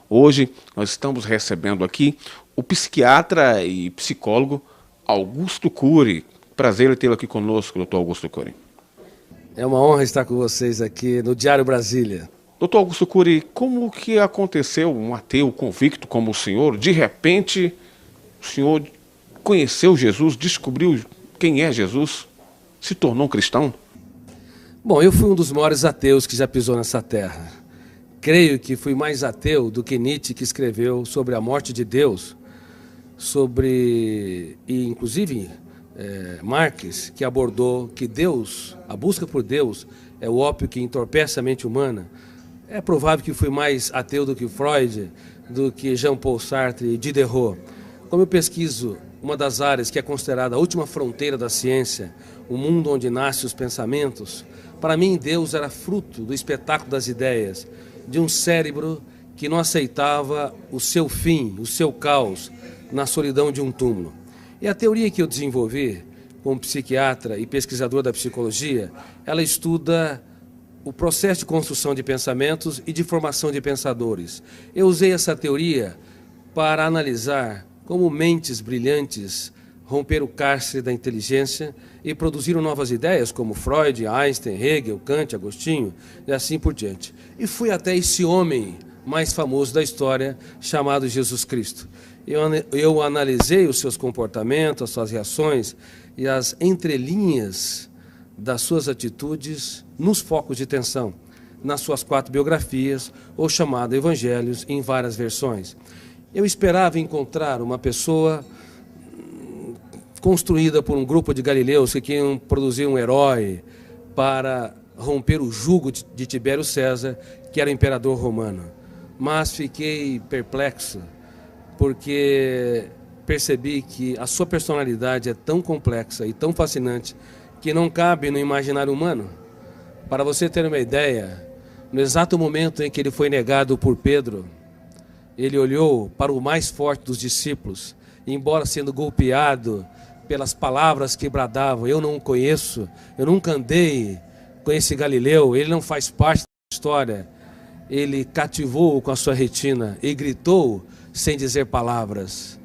Hoje nós estamos recebendo aqui o psiquiatra e psicólogo Augusto Cury. Prazer em tê-lo aqui conosco, doutor Augusto Cury. É uma honra estar com vocês aqui no Diário Brasília. Doutor Augusto Cury, como que aconteceu um ateu convicto como o senhor? De repente, o senhor conheceu Jesus, descobriu quem é Jesus, se tornou um cristão? Bom, eu fui um dos maiores ateus que já pisou nessa terra. Creio que fui mais ateu do que Nietzsche, que escreveu sobre a morte de Deus, e inclusive Marx, que abordou que Deus, a busca por Deus, é o ópio que entorpece a mente humana. É provável que fui mais ateu do que Freud, do que Jean-Paul Sartre e Diderot. Como eu pesquiso uma das áreas que é considerada a última fronteira da ciência, o mundo onde nascem os pensamentos, para mim Deus era fruto do espetáculo das ideias, de um cérebro que não aceitava o seu fim, o seu caos, na solidão de um túmulo. E a teoria que eu desenvolvi, como psiquiatra e pesquisador da psicologia, ela estuda o processo de construção de pensamentos e de formação de pensadores. Eu usei essa teoria para analisar como mentes brilhantes romperam o cárcere da inteligência e produziram novas ideias, como Freud, Einstein, Hegel, Kant, Agostinho e assim por diante. E fui até esse homem mais famoso da história, chamado Jesus Cristo. Eu analisei os seus comportamentos, as suas reações e as entrelinhas das suas atitudes nos focos de tensão, nas suas 4 biografias, ou chamado Evangelhos, em várias versões. Eu esperava encontrar uma pessoa construída por um grupo de galileus que queriam produzir um herói para romper o jugo de Tibério César, que era imperador romano. Mas fiquei perplexo, porque percebi que a sua personalidade é tão complexa e tão fascinante que não cabe no imaginário humano. Para você ter uma ideia, no exato momento em que ele foi negado por Pedro, ele olhou para o mais forte dos discípulos, e, embora sendo golpeado pelas palavras que bradavam, eu não o conheço, eu nunca andei com esse Galileu, ele não faz parte da história, ele cativou com a sua retina e gritou sem dizer palavras.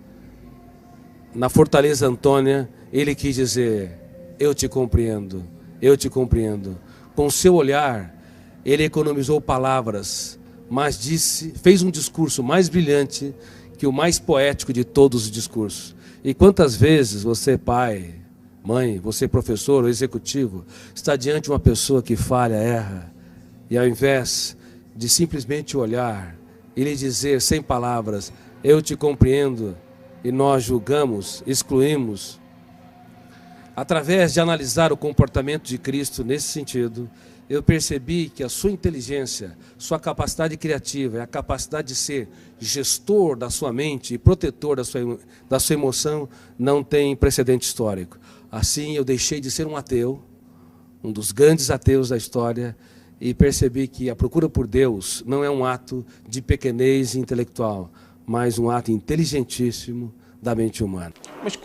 Na Fortaleza Antônia, ele quis dizer: eu te compreendo, eu te compreendo. Com seu olhar, ele economizou palavras, mas fez um discurso mais brilhante que o mais poético de todos os discursos. E quantas vezes você, pai, mãe, você, professor ou executivo, está diante de uma pessoa que falha, erra, e ao invés de simplesmente olhar e lhe dizer sem palavras: eu te compreendo, e nós julgamos, excluímos. Através de analisar o comportamento de Cristo nesse sentido, eu percebi que a sua inteligência, sua capacidade criativa e a capacidade de ser gestor da sua mente e protetor da sua emoção não tem precedente histórico. Assim, eu deixei de ser um ateu, um dos grandes ateus da história, e percebi que a procura por Deus não é um ato de pequenez intelectual, mas um ato inteligentíssimo da mente humana.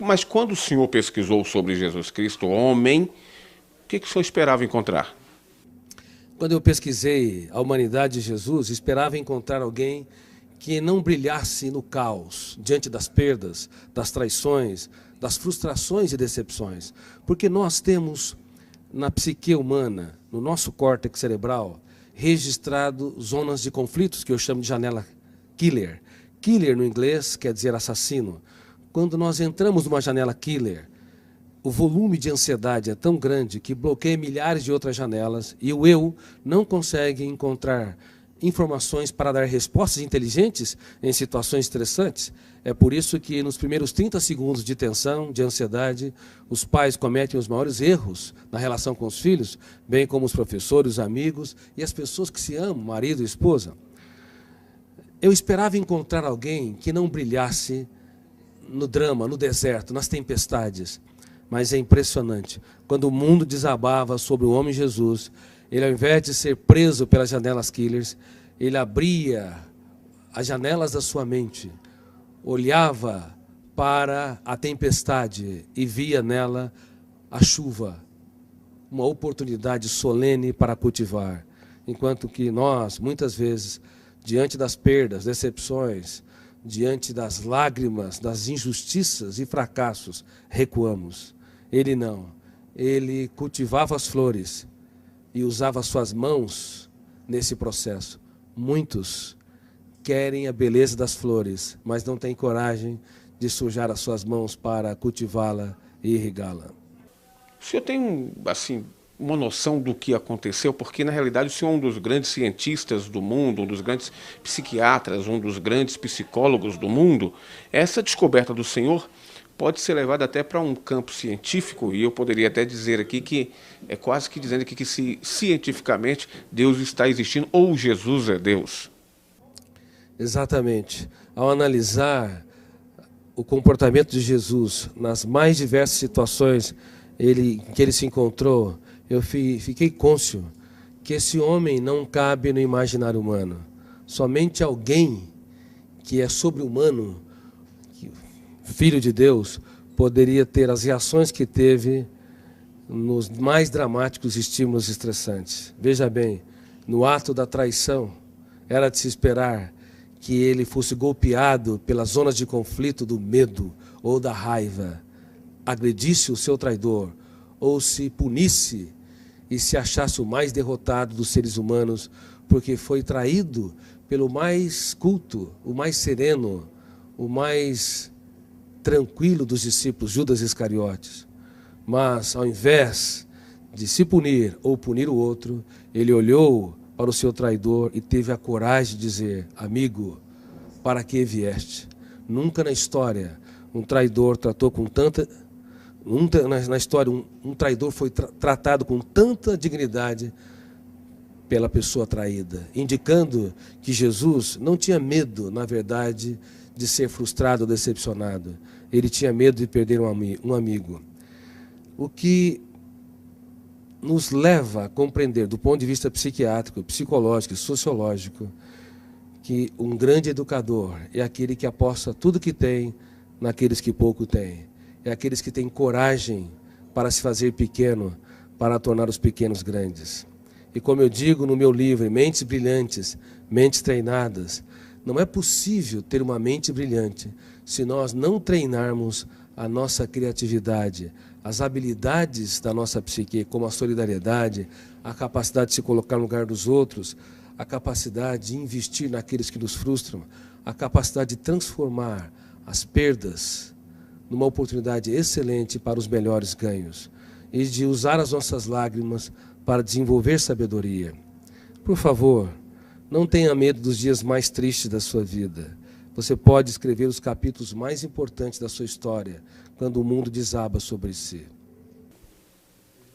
Mas quando o senhor pesquisou sobre Jesus Cristo, homem, o que o senhor esperava encontrar? Quando eu pesquisei a humanidade de Jesus, esperava encontrar alguém que não brilhasse no caos, diante das perdas, das traições, das frustrações e decepções. Porque nós temos na psique humana, no nosso córtex cerebral, registrado zonas de conflitos que eu chamo de janela killer. Killer no inglês quer dizer assassino. Quando nós entramos numa janela killer, o volume de ansiedade é tão grande que bloqueia milhares de outras janelas e o eu não consegue encontrar informações para dar respostas inteligentes em situações estressantes. É por isso que nos primeiros 30 segundos de tensão, de ansiedade, os pais cometem os maiores erros na relação com os filhos, bem como os professores, os amigos e as pessoas que se amam, marido e esposa. Eu esperava encontrar alguém que não brilhasse no drama, no deserto, nas tempestades. Mas é impressionante, quando o mundo desabava sobre o homem Jesus, ele, ao invés de ser preso pelas janelas killers, ele abria as janelas da sua mente, olhava para a tempestade e via nela a chuva, uma oportunidade solene para cultivar. Enquanto que nós, muitas vezes, diante das perdas, decepções, diante das lágrimas, das injustiças e fracassos, recuamos. Ele não. Ele cultivava as flores e usava suas mãos nesse processo. Muitos querem a beleza das flores, mas não têm coragem de sujar as suas mãos para cultivá-la e irrigá-la. O senhor tem, assim, uma noção do que aconteceu? Porque, na realidade, o senhor é um dos grandes cientistas do mundo, um dos grandes psiquiatras, um dos grandes psicólogos do mundo. Essa descoberta do senhor pode ser levada até para um campo científico, e eu poderia até dizer aqui que é quase que dizendo aqui que se cientificamente Deus está existindo ou Jesus é Deus. Exatamente. Ao analisar o comportamento de Jesus nas mais diversas situações que ele se encontrou, eu fiquei cônscio que esse homem não cabe no imaginário humano. Somente alguém que é sobre-humano, filho de Deus, poderia ter as reações que teve nos mais dramáticos estímulos estressantes. Veja bem, no ato da traição, era de se esperar que ele fosse golpeado pelas zonas de conflito do medo ou da raiva, agredisse o seu traidor, ou se punisse e se achasse o mais derrotado dos seres humanos, porque foi traído pelo mais culto, o mais sereno, o mais tranquilo dos discípulos, Judas Iscariotes. Mas, ao invés de se punir ou punir o outro, ele olhou para o seu traidor e teve a coragem de dizer: amigo, para que vieste? Nunca na história um traidor tratou com tanta... Na história, um traidor foi tratado com tanta dignidade pela pessoa traída, indicando que Jesus não tinha medo, na verdade, de ser frustrado ou decepcionado. Ele tinha medo de perder um amigo. O que nos leva a compreender, do ponto de vista psiquiátrico, psicológico e sociológico, que um grande educador é aquele que aposta tudo que tem naqueles que pouco têm. É aqueles que têm coragem para se fazer pequeno, para tornar os pequenos grandes. E como eu digo no meu livro, Mentes Brilhantes, Mentes Treinadas, não é possível ter uma mente brilhante se nós não treinarmos a nossa criatividade, as habilidades da nossa psique, como a solidariedade, a capacidade de se colocar no lugar dos outros, a capacidade de investir naqueles que nos frustram, a capacidade de transformar as perdas numa oportunidade excelente para os melhores ganhos e de usar as nossas lágrimas para desenvolver sabedoria. Por favor, não tenha medo dos dias mais tristes da sua vida. Você pode escrever os capítulos mais importantes da sua história quando o mundo desaba sobre si.